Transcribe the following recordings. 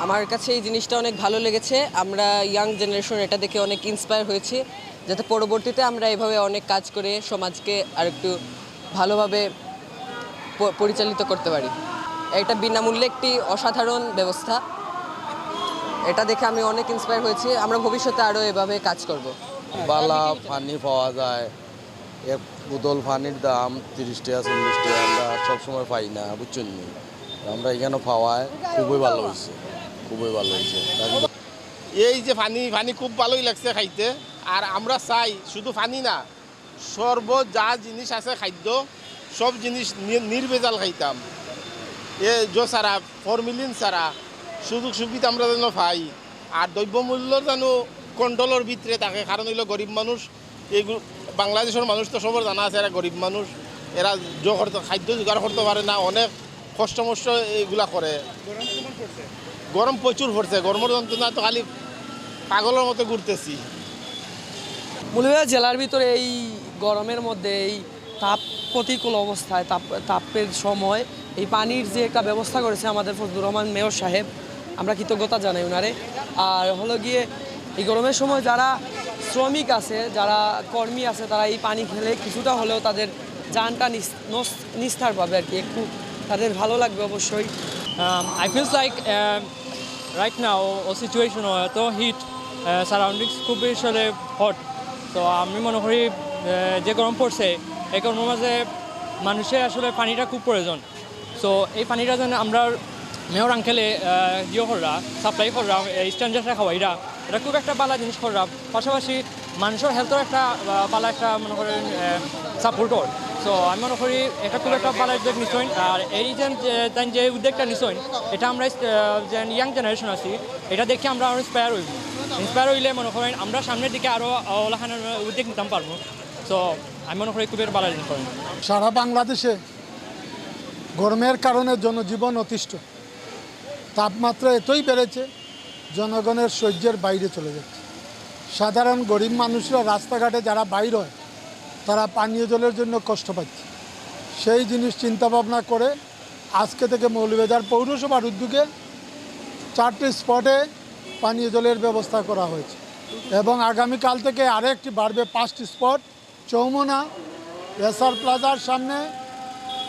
আমার কাছে এই জিনিসটা অনেক ভালো লেগেছে। আমরা ইয়াং জেনারেশন এটা দেখে অনেক ইন্সপায়ার হয়েছি, যাতে পরবর্তীতে আমরা এভাবে অনেক কাজ করে সমাজকে আর একটু ভালোভাবে পরিচালিত করতে পারি। এটা বিনামূল্যে একটি অসাধারণ ব্যবস্থা। এটা দেখে আমি অনেক ইন্সপায়ার হয়েছি। আমরা ভবিষ্যতে আরও এভাবে কাজ করব। বালা পানি পাওয়া যায়, এক বোতল পানির দাম 30 টাকা 40 টাকা, আমরা সবসময় পাই না, বুঝছেন নি? আমরা এখানে পাওয়ায় খুবই ভালো হয়েছে, খুবই ভালো হয়েছে। এই যে পানি খুব ভালোই লাগছে খাইতে। আর আমরা চাই শুধু পানি না, যা জিনিস আছে খাদ্য সব জিনিস নির্ভেজাল খাইতাম। ছাড়া ফরমিলিন ছাড়া সুযোগ সুবিধা আমরা যেন পাই, আর দ্রব্যমূল্য যেন কন্ট্রোলের ভিতরে থাকে। কারণ হইলো গরিব মানুষ, এইগুলো বাংলাদেশের মানুষ তো সবার জানা আছে, এরা গরিব মানুষ, এরা খাদ্য জোগাড় করতে পারে না, অনেক কষ্ট মষ্ট এইগুলা করে। গরম প্রচুর পড়ছে, গরমের যন্ত্রণা তো খালি পাগলের মতো ঘুরতেছি। মৌলভীবাজার জেলার ভিতরে এই গরমের মধ্যে এই তাপ প্রতিকূল অবস্থায় তাপের সময় এই পানির যে একটা ব্যবস্থা করেছে আমাদের ফজলুর রহমান মেয়র সাহেব, আমরা কৃতজ্ঞতা জানাই ওনারে। আর হলো গিয়ে এই গরমের সময় যারা শ্রমিক আছে, যারা কর্মী আছে, তারা এই পানি খেলে কিছুটা হলেও তাদের জানটা নিস্তার পাবে আর কি, একটু তাদের ভালো লাগবে অবশ্যই। I feels like right now a situation তো হিট সারাউন্ডিংস খুব বেশি হট। তো আমি মনে করি যে গরম পড়ছে এই গরমের মাঝে মানুষের আসলে পানিটা খুব প্রয়োজন। সো এই পানিটা যেন আমরা মেয়র আঙ্কেলে কররা সাপ্লাই কররা স্ট্যান্ডার্ডরা খাওয়াইরা, এটা খুব একটা ভালো জিনিস কররা, পাশাপাশি মানুষের হেলথের একটা ভালো একটা মনে করেন সাপোর্টর। সো আমি মনে করি এটা খুব একটা ভালো উদ্যোগ নিশ্চয়। আর এই যে উদ্যোগটা নিশ্চয়, এটা আমরা যে ইয়াং জেনারেশন আছি এটা দেখে আমরা আরও ইন্সপায়ার হইলে মনে করেন আমরা সামনের দিকে আরও ওলাখানের উদ্যোগ নিতাম পারবো। সো আমি মনে করি খুবই ভালো জিনিস করেন। সারা বাংলাদেশে গরমের কারণে জনজীবন অতিষ্ঠ, তাপমাত্রা এতই বেড়েছে জনগণের সহ্যের বাইরে চলে যাচ্ছে। সাধারণ গরিব মানুষরা রাস্তাঘাটে যারা বাইর হয় তারা পানীয় জলের জন্য কষ্ট পাচ্ছে। সেই জিনিস চিন্তাভাবনা করে আজকে থেকে মৌলভীবাজার পৌরসভার উদ্যোগে 4টি স্পটে পানীয় জলের ব্যবস্থা করা হয়েছে এবং আগামীকাল থেকে আরেকটি বাড়বে 5টি স্পট, চৌমনা, এসআর প্লাজার সামনে,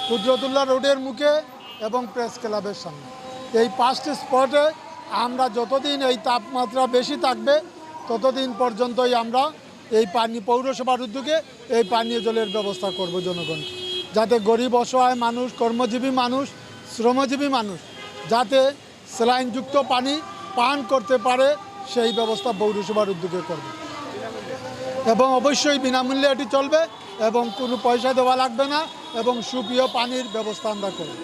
কুদরতুল্লাহ রোডের মুখে এবং প্রেস ক্লাবের সামনে। এই 5টি স্পটে আমরা যতদিন এই তাপমাত্রা বেশি থাকবে ততদিন পর্যন্তই আমরা এই পৌরসভার উদ্যোগে এই পানীয় জলের ব্যবস্থা করব জনগণকে, যাতে গরিব অসহায় মানুষ, কর্মজীবী মানুষ, শ্রমজীবী মানুষ যাতে স্যালাইনযুক্ত পানি পান করতে পারে সেই ব্যবস্থা পৌরসভার উদ্যোগে করবে। এবং অবশ্যই বিনামূল্যে এটি চলবে এবং কোনো পয়সা দেওয়া লাগবে না এবং সুপেয় পানির ব্যবস্থা আমরা করব।